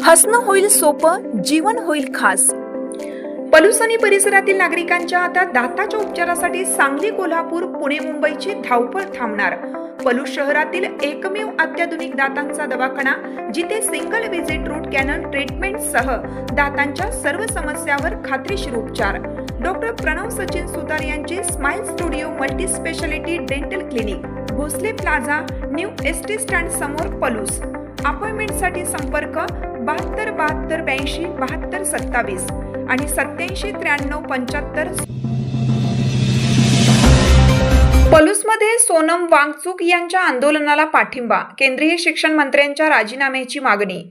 हसणं होईल सोपं, जीवन होईल खास। पलूस आणि परिसरातील नागरिकांच्या आता दाताच्या उपचारासाठी सांगली, कोल्हापूर, पुणे, मुंबईची धावपळ थांबणार। पलूस शहरातील एकमेव अत्याधुनिक दातांचा दवाखाना, जिथे single visit root canal treatment सह दातांच्या सर्व समस्यावर खात्रीशीर उपचार। डॉक्टर प्रणव सचिन सुतार यांचे smile studio multi speciality dental clinic, Bhosale plaza, new ST stand समोर, पलूस। अपॉइंटमेंटसाठी संपर्क 72 72 82 72 27 आणि 87 93 75। पलूसमध्ये सोनम वांगचुक यांच्या आंदोलनाला पाठिंबा, केंद्रीय शिक्षण मंत्र्यांच्या राजीनाम्याची मागणी।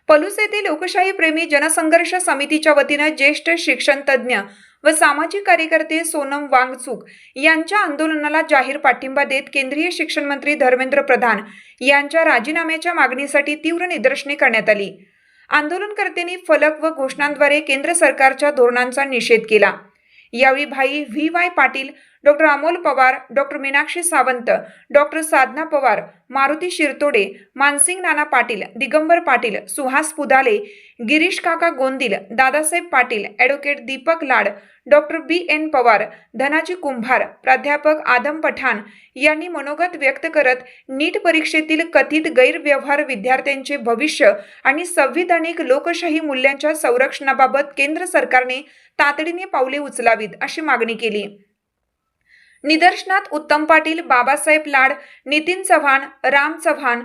पलूस येथे लोकशाही प्रेमी जनसंघर्ष समितीच्या वतीने ज्येष्ठ शिक्षण तज्ज्ञ व सामाजिक कार्यकर्ते सोनम वांगचुक यांच्या आंदोलनाला जाहीर पाठिंबा देत केंद्रीय शिक्षण मंत्री धर्मेंद्र प्रधान यांच्या राजीनाम्याच्या मागणीसाठी तीव्र निदर्शने करण्यात आली। आंदोलनकर्त्यांनी फलक व घोषणांद्वारे केंद्र सरकारच्या धोरणांचा निषेध केला। यावेळी भाई V Y. Patil, doctor Amol Pawar, doctor Meenakshi Sawant, doctor Sadhana Pawar, Maruti Shirtode, Mansing Nana Patil, Digambar Patil, Suhas Pudale, Girish काका Gondil, Dadasaheb Patil, advocate Deepak Lad, doctor B N. Pawar, Dhanaji Kumbhar, प्राध्यापक आदम पठाण यांनी मनोगत व्यक्त करत नीट परीक्षेतील कथित गैरव्यवहार, विद्यार्थ्यांचे भविष्य आणि संविधानिक लोकशाही मूल्यांच्या संरक्षणाबाबत केंद्र सरकारने तातडीने पावले उचलावीत अशी मागणी केली। निदर्शनात Uttam Patil, Babasaheb Lad, Nitin Chavan, Ram Chavan,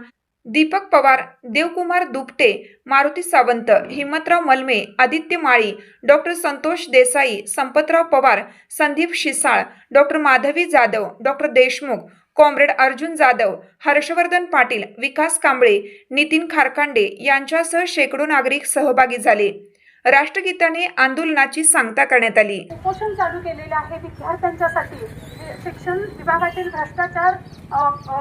Deepak Pawar, Devkumar Dupte, Maruti Sawant, Himmatrao Malme, Aditya Mali, doctor Santosh Desai, Sampatrao Pawar, Sandeep Shisal, doctor Madhavi Jadhav, doctor Deshmukh, comrade Arjun Jadhav, Harshvardhan Patil, Vikas Kamble, Nitin Kharkande यांच्यासह शेकडो नागरिक सहभागी झाले। राष्ट्रगीताने आंदोलनाची सांगता करण्यात आली। उपोषण चालू केलेले आहे विद्यार्थ्यांच्यासाठी, शिक्षण विभागातील भ्रष्टाचार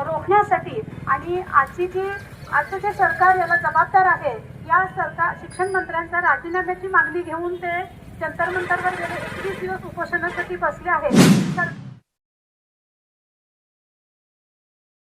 रोखण्यासाठी आणि आजचे जे सरकार याला जबाबदार आहे, या सरकार शिक्षण मंत्र्यांच्या राजीनाम्याची मागणी घेऊन ते जंतर मंतरवर गेले 21 दिवस उपोषणासाठी बसले आहेत।